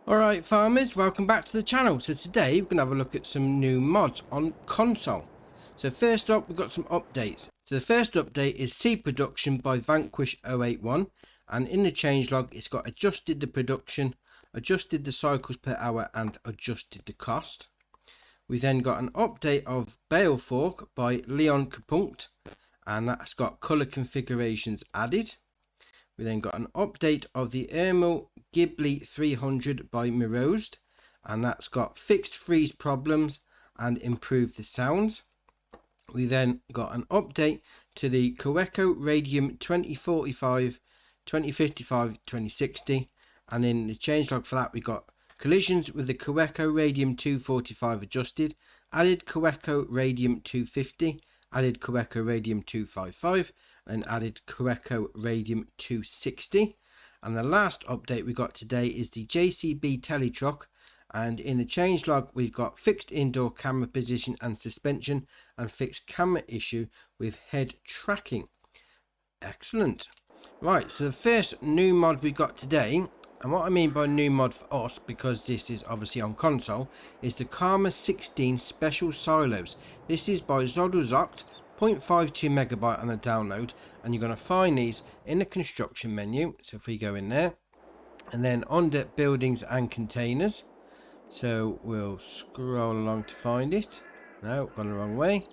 Alright farmers, welcome back to the channel. So today we're going to have a look at some new mods on console. So first up we've got some updates. So the first update is Seed Production by Vanquish 081, and in the changelog it's got adjusted the production, adjusted the cycles per hour and adjusted the cost. We then got an update of Bale Fork by Leon Kapunkt, and that's got colour configurations added. We then got an update of the Ermel Ghibli 300 by Mirosed, and that's got fixed freeze problems and improved the sounds. We then got an update to the Coeco Radium 2045, 2055, 2060, and in the changelog for that we got collisions with the Coeco Radium 245 adjusted, added Coeco Radium 250, added Coeco Radium 255, and added Coeco Radium 260. And the last update we got today is the JCB Teletruck, and in the changelog we've got fixed indoor camera position and suspension and fixed camera issue with head tracking. Excellent. Right, so the first new mod we got today, and what I mean by new mod for us, because this is obviously on console, is the Karma 16 Special Silos. This is by Zodozoct, 0.52 megabyte on the download, and you're going to find these in the construction menu. So if we go in there and then under buildings and containers, so we'll scroll along to find it. No, gone the wrong way.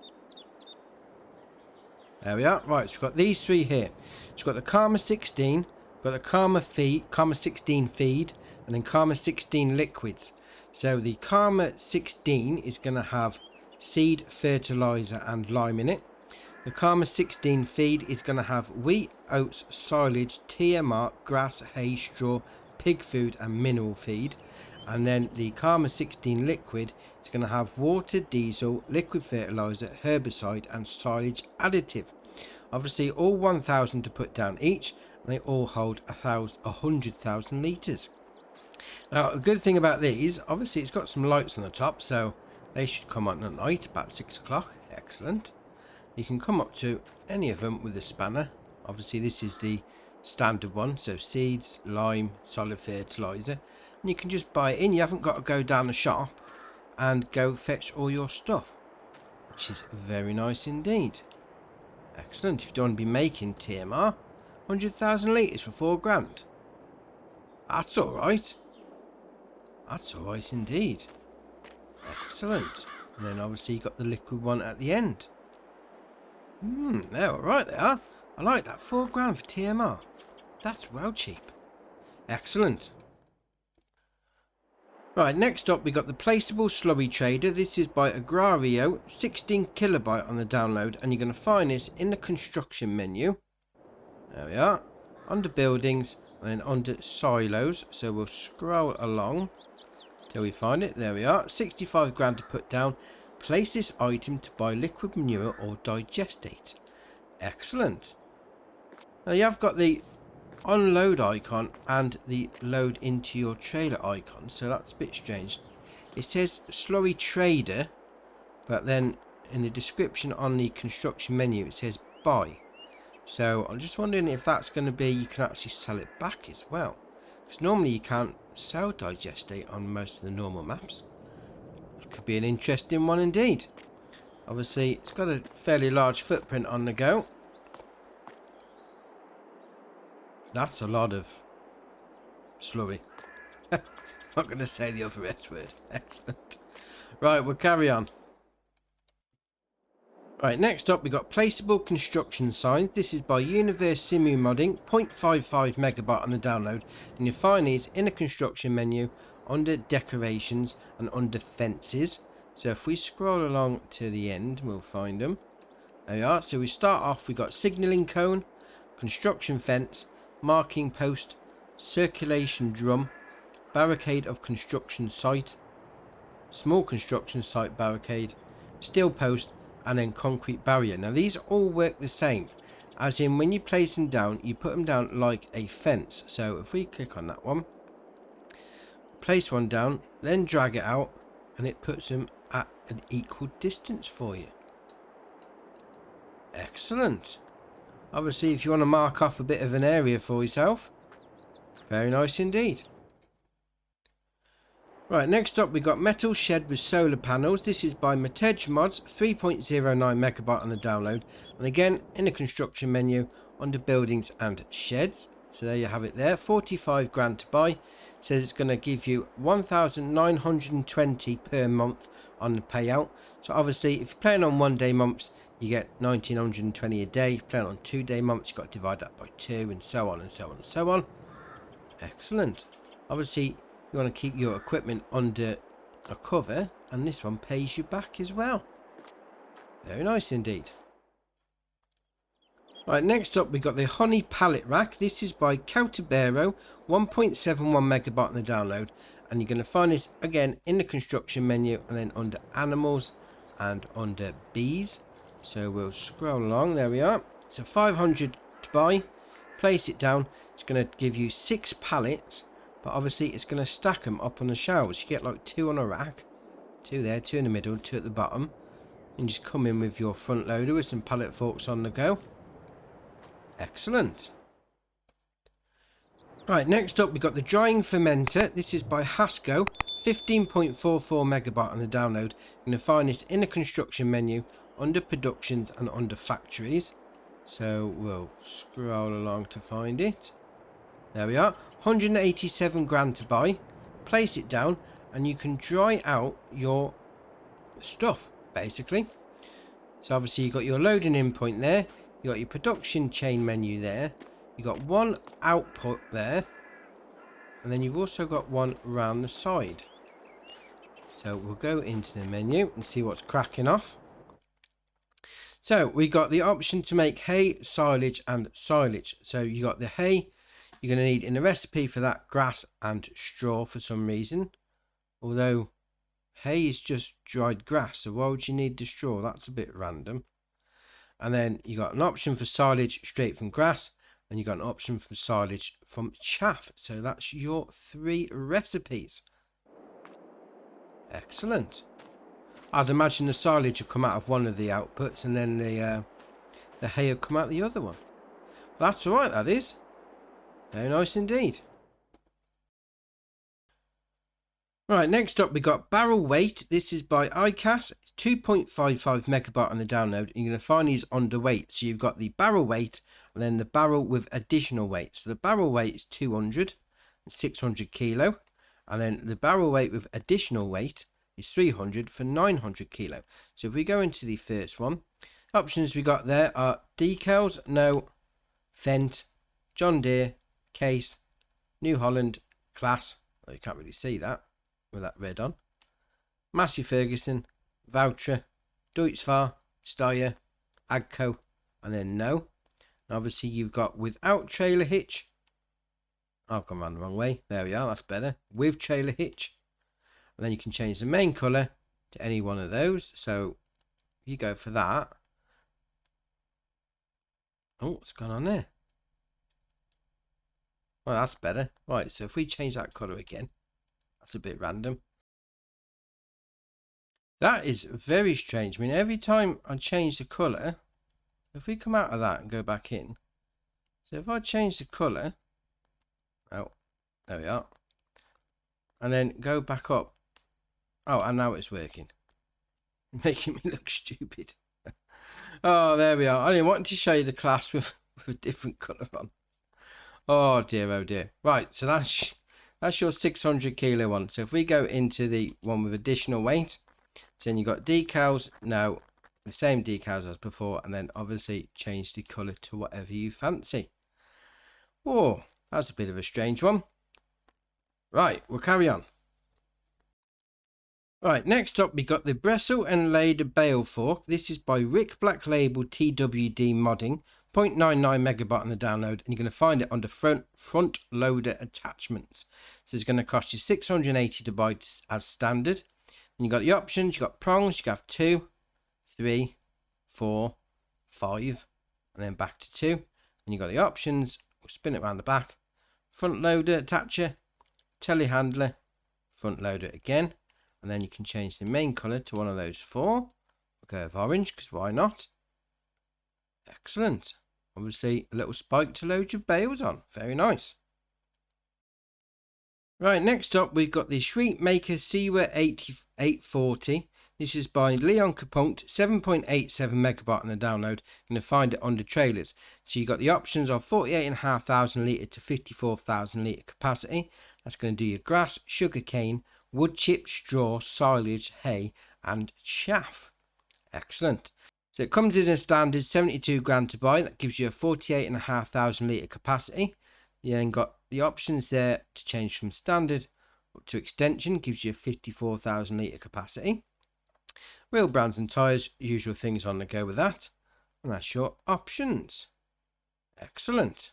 There we are. Right, so we've got these three here. So we've got the Karma 16, we've got the Karma 16 feed, and then Karma 16 liquids. So the Karma 16 is going to have seed, fertilizer and lime in it. The Karma 16 feed is going to have wheat, oats, silage, TMR, grass, hay, straw, pig food and mineral feed. And then the Karma 16 liquid is going to have water, diesel, liquid fertilizer, herbicide and silage additive. Obviously all 1,000 to put down each, and they all hold 100,000 litres. Now a good thing about these, obviously it's got some lights on the top, so they should come on at night about 6 o'clock. Excellent. You can come up to any of them with a spanner. Obviously this is the standard one, so seeds, lime, solid fertilizer, and you can just buy it in. You haven't got to go down the shop and go fetch all your stuff, which is very nice indeed. Excellent. If you don't want to be making TMR, 100,000 litres for 4 grand, that's alright. That's alright indeed. Excellent. And then obviously you got the liquid one at the end. They're alright, they are. I like that. 4 grand for TMR. That's well cheap. Excellent. Right, next up we got the Placeable Slurry Trader. This is by Agrario, 16 kilobyte on the download, and you're going to find this in the construction menu. There we are. Under buildings and then under silos. So we'll scroll along till we find it. There we are. 65 grand to put down. Place this item to buy liquid manure or digestate. Excellent. Now you have got the unload icon and the load into your trailer icon, so that's a bit strange. It says Slurry Trader, but then in the description on the construction menu it says buy. So I'm just wondering if that's going to be you can actually sell it back as well, because normally you can't sell digestate on most of the normal maps. Could be an interesting one indeed. Obviously it's got a fairly large footprint on the go. That's a lot of slurry. Not going to say the other S word. Excellent. Right, we'll carry on. Right, next up we got Placeable Construction Signs. This is by Universe Simu Modding, 0.55 megabyte on the download, and you'll find these in the construction menu under decorations and under fences. So if we scroll along to the end we'll find them. There we are. So we start off, we got signalling cone, construction fence, marking post, circulation drum, barricade of construction site, small construction site barricade, steel post and then concrete barrier. Now these all work the same, as in when you place them down you put them down like a fence. So if we click on that one, place one down, then drag it out, and it puts them at an equal distance for you. Excellent. Obviously if you want to mark off a bit of an area for yourself, very nice indeed. Right, next up we got metal shed with solar panels. This is by Matej Mods, 3.09 megabyte on the download, and again in the construction menu under buildings and sheds. So there you have it there, 45 grand to buy. It says it's going to give you 1,920 per month on the payout. So obviously if you're playing on 1 day months you get 1,920 a day. If you're playing on 2 day months you've got to divide that by 2 and so on and so on and so on. Excellent. Obviously you want to keep your equipment under a cover, and this one pays you back as well. Very nice indeed. Right, next up we got the honey pallet rack. This is by Caltabero, 1.71 megabyte on the download, and you're going to find this again in the construction menu and then under animals and under bees. So we'll scroll along. There we are. So 500 to buy. Place it down. It's going to give you 6 pallets, but obviously it's going to stack them up on the shelves. You get like 2 on a rack, 2 there, 2 in the middle, 2 at the bottom, and just come in with your front loader with some pallet forks on the go. Excellent. Right, next up we got the drying fermenter. This is by Hasco, 15.44 megabyte on the download. You're going to find this in the construction menu under productions and under factories. So we'll scroll along to find it. There we are. 187 grand to buy. Place it down and you can dry out your stuff basically. So obviously you've got your loading in point there. You got your production chain menu there. You got one output there, and then you've also got one around the side. So we'll go into the menu and see what's cracking off. So we got the option to make hay, silage and silage. So you got the hay. You're going to need in the recipe for that grass and straw for some reason. Although hay is just dried grass, so why would you need the straw? That's a bit random. And then you got an option for silage straight from grass, and you got an option for silage from chaff. So that's your 3 recipes. Excellent. I'd imagine the silage will come out of one of the outputs, and then the hay will come out the other one. That's all right. That is very nice indeed. Right, next up we got barrel weight. This is by ICAS. It's 2.55 megabyte on the download. You're going to find these under weight. So you've got the barrel weight and then the barrel with additional weight. So the barrel weight is 200 and 600 kilo. And then the barrel weight with additional weight is 300 for 900 kilo. So if we go into the first one, options we got there are decals, no, Fent, John Deere, Case, New Holland, Class. Well, you can't really see that with that red on. Massey Ferguson, Voucher, Deutzfahr, Steyr, Agco, and then no. And obviously you've got without trailer hitch. I've gone around the wrong way. There we are, that's better. With trailer hitch. And then you can change the main colour to any one of those. So if you go for that. Oh, what's going on there? Well, that's better. Right, so if we change that colour again. That's a bit random. That is very strange. I mean, every time I change the colour, if we come out of that and go back in, so if I change the colour, oh, there we are, and then go back up, oh, and now it's working, making me look stupid. Oh, there we are. I didn't want to show you the Class with a different colour on. Oh dear, oh dear. Right, so that's your 600 kilo one. So if we go into the one with additional weight, so then you've got decals, no, the same decals as before, and then obviously change the colour to whatever you fancy. Oh, that's a bit of a strange one. Right, we'll carry on. Right, next up we got the Brestle and Lade Bale Fork. This is by Rick Black Label TWD Modding. 0.99 megabyte on the download, and you're going to find it under front loader attachments. So it's going to cost you 680 to buy as standard. And you've got the options, you've got prongs, you can have 2, 3, 4, 5, and then back to 2. And you've got the options, we'll spin it around the back, front loader attacher, telehandler, front loader again, and then you can change the main colour to one of those 4. We'll go with orange, because why not? Excellent. Obviously a little spike to load your bales on. Very nice. Right, next up we've got the Sweetmaker Sewa 8840. This is by Leon Capunct, 7.87 megabyte on the download. You're going to find it under trailers. So you've got the options of 48,500 litre to 54,000 litre capacity. That's going to do your grass, sugarcane, wood chip, straw, silage, hay and chaff. Excellent. So it comes in a standard 72 grand to buy. That gives you a 48,500 litre capacity. You then got the options there to change from standard up to extension, gives you a 54,000 litre capacity. Real brands and tyres, usual things on the go with that. And that's your options. Excellent.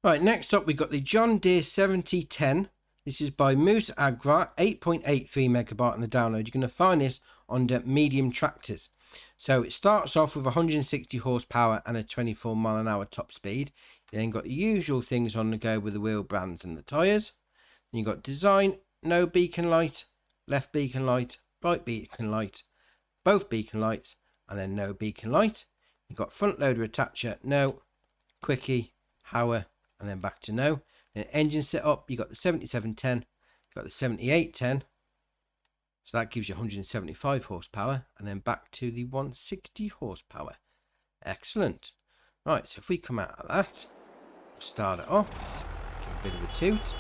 Right, next up we've got the John Deere 7010. This is by Moose Agra, 8.83 megabyte on the download. You're going to find this under medium tractors. So it starts off with 160 horsepower and a 24 mile an hour top speed. You then got the usual things on the go with the wheel brands and the tyres. Then you've got design, no beacon light, left beacon light, right beacon light, both beacon lights, and then no beacon light. You've got front loader attacher, no, quickie, hour, and then back to no. Then engine setup, you've got the 7710, you've got the 7810. So that gives you 175 horsepower, and then back to the 160 horsepower. Excellent. Right, so if we come out of that, start it up, give a bit of a toot.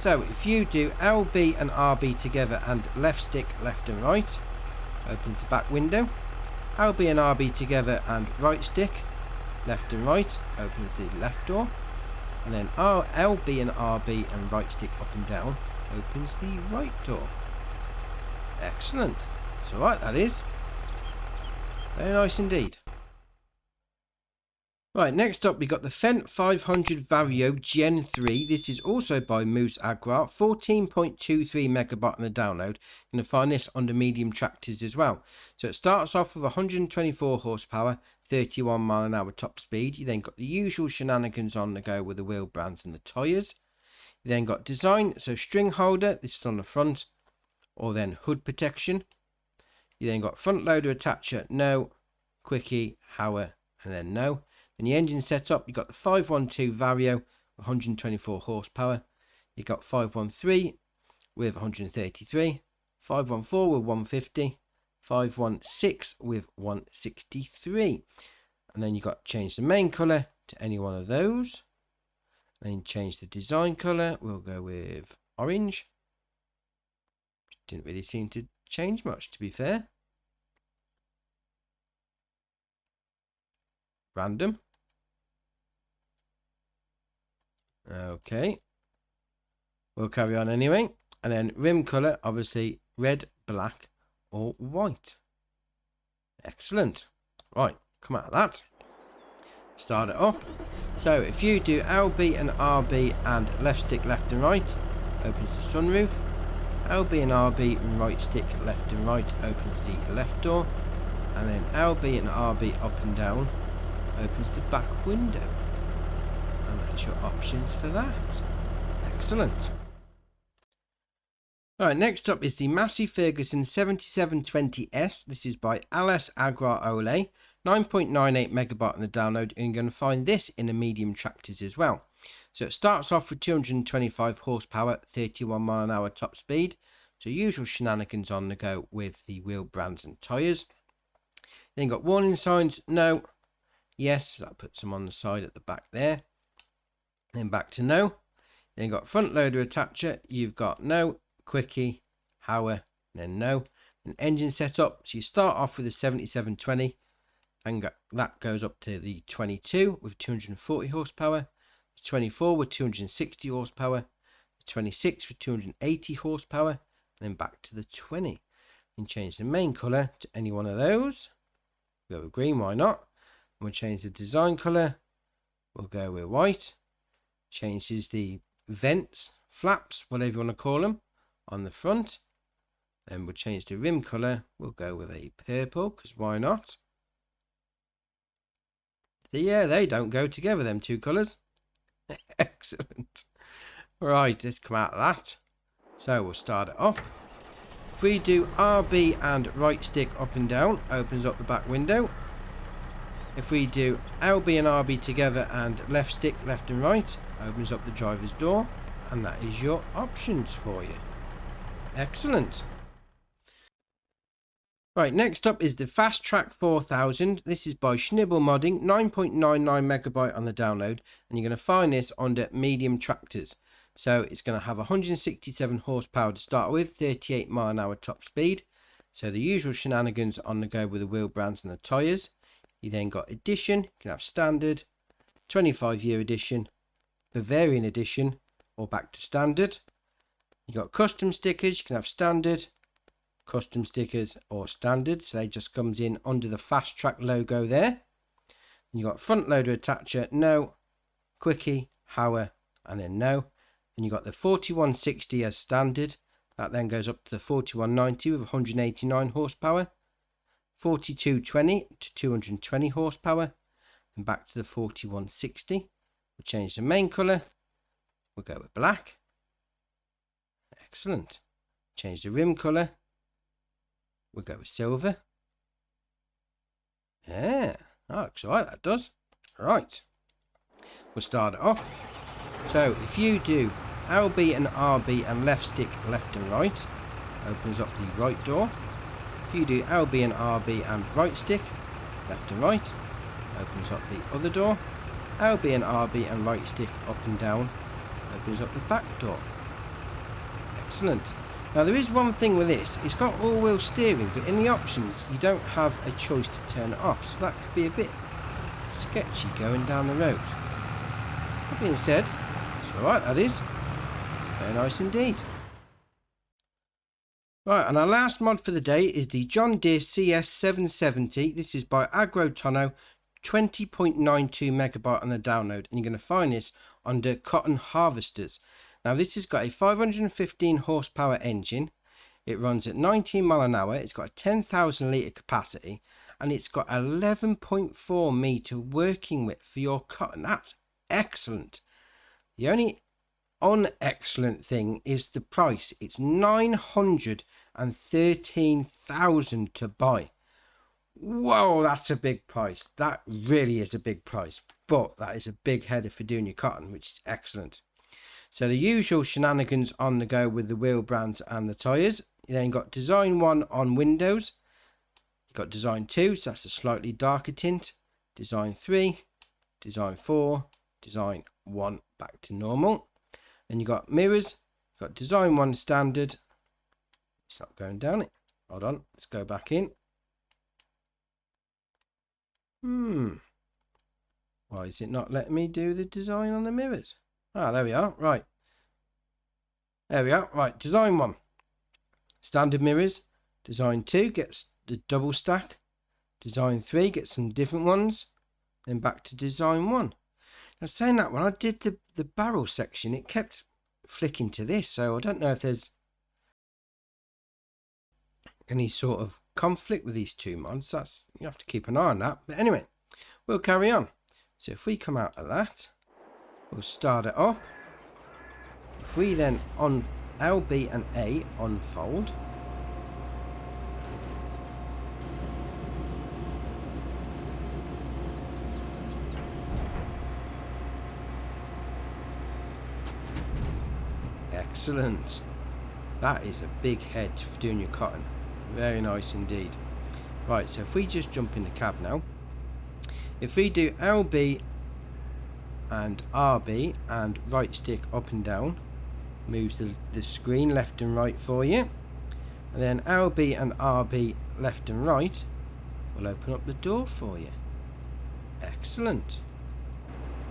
So if you do LB and RB together and left stick left and right, opens the back window. LB and RB together and right stick left and right, opens the left door. And then LB and RB and right stick up and down, opens the right door. Excellent. It's alright, that is. Very nice indeed. Right, next up we got the Fent 500 Vario Gen 3. This is also by Moose Agra, 14.23 megabyte on the download. You're going to find this under medium tractors as well. So it starts off with 124 horsepower, 31 mile an hour top speed. You then got the usual shenanigans on the go with the wheel brands and the tyres. You then got design, so string holder, this is on the front, or then hood protection. You then got front loader attacher, no, quickie, hour, and then no. And the engine setup, you got the 512 Vario, 124 horsepower. You got 513 with 133, 514 with 150, 516 with 163. And then you got to change the main colour to any one of those. Then change the design colour. We'll go with orange. Didn't really seem to change much, to be fair. Random. Okay. We'll carry on anyway. And then rim colour, obviously red, black or white. Excellent. Right, come out of that. Start it up. So if you do LB and RB and left stick left and right, opens the sunroof. LB and RB and right stick left and right, opens the left door. And then LB and RB up and down, opens the back window. And that's your options for that. Excellent. Alright, next up is the Massey Ferguson 7720S. This is by Alice Agra Ole. 9.98 megabyte on the download, and you're going to find this in the medium tractors as well. So it starts off with 225 horsepower, 31 mile an hour top speed. So usual shenanigans on the go with the wheel brands and tyres. Then you've got warning signs, no, yes, that puts them on the side at the back there. Then back to no. Then you've got front loader attacher, you've got no, quickie, hour, then no. And engine setup, so you start off with a 7720 and that goes up to the 22 with 240 horsepower, the 24 with 260 horsepower, the 26 with 280 horsepower, and then back to the 20. And change the main colour to any one of those. Go with green, why not? And we'll change the design colour, we'll go with white. Changes the vents, flaps, whatever you want to call them, on the front. Then we'll change the rim colour, we'll go with a purple, because why not? Yeah, they don't go together, them two colours. Excellent. Right, let's come out of that. So we'll start it up. If we do RB and right stick up and down, opens up the back window. If we do LB and RB together and left stick left and right, opens up the driver's door. and that is your options for you. Excellent. Right, next up is the Fast Track 4000. This is by Schnibble Modding, 9.99 megabyte on the download, and you're going to find this under medium tractors. So it's going to have 167 horsepower to start with, 38 mile an hour top speed. So the usual shenanigans on the go with the wheel brands and the tyres. You then got edition, you can have standard, 25-year edition, Bavarian edition, or back to standard. You got custom stickers, you can have standard, custom stickers, or standard. So they just comes in under the Fast Track logo there. You got front loader attacher, no, quickie, Hauer, and then no. And you got the 4160 as standard. That then goes up to the 4190 with 189 horsepower, 4220 to 220 horsepower, and back to the 4160. We'll change the main colour. We'll go with black. Excellent. Change the rim colour. We'll go with silver. Yeah, that looks alright, that does. Right. We'll start it off. So if you do LB and RB and left stick left and right, opens up the right door. If you do LB and RB and right stick left and right, opens up the other door. LB and RB and right stick up and down, opens up the back door. Excellent. Now there is one thing with this, it's got all-wheel steering, but in the options you don't have a choice to turn it off, so that could be a bit sketchy going down the road. That being said, it's alright, that is. Very nice indeed. Right, and our last mod for the day is the John Deere CS770. This is by Agrotono, 20.92 megabyte on the download, and you're going to find this under cotton harvesters. Now this has got a 515 horsepower engine. It runs at 19 mile an hour. It's got a 10,000 litre capacity, and it's got 11.4 metre working width for your cotton. That's excellent. The only unexcellent thing is the price. It's $913,000 to buy. Whoa, that's a big price. That really is a big price, but that is a big header for doing your cotton, which is excellent. So the usual shenanigans on the go with the wheel brands and the tyres. You then got design 1 on windows. You've got design 2, so that's a slightly darker tint. Design 3, design 4, design 1 back to normal. Then you got mirrors. You've got design 1 standard. It's not going down it. Hold on, let's go back in. Why is it not letting me do the design on the mirrors? Ah, there we are. Right. There we are. Right, design 1. Standard mirrors. Design 2 gets the double stack. Design 3 gets some different ones. Then back to design 1. Now saying that, when I did the barrel section, it kept flicking to this. So I don't know if there's any sort of conflict with these two mods. That's, you have to keep an eye on that. But anyway, we'll carry on. So if we come out of that, we'll start it off. If we then on LB and A unfold, excellent. That is a big head for doing your cotton. Very nice indeed. Right, so if we just jump in the cab now, if we do LB and RB and right stick up and down, moves the screen left and right for you, and then LB and RB left and right will open up the door for you. Excellent.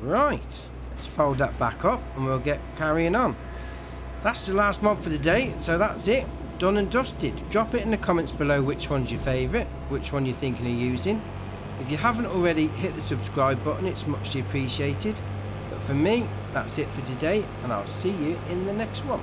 Right, let's fold that back up and we'll get carrying on. That's the last mod for the day, so that's it, done and dusted. Drop it in the comments below which one's your favourite, which one you're thinking of using. If you haven't already, hit the subscribe button, it's muchly appreciated. But for me, that's it for today, and I'll see you in the next one.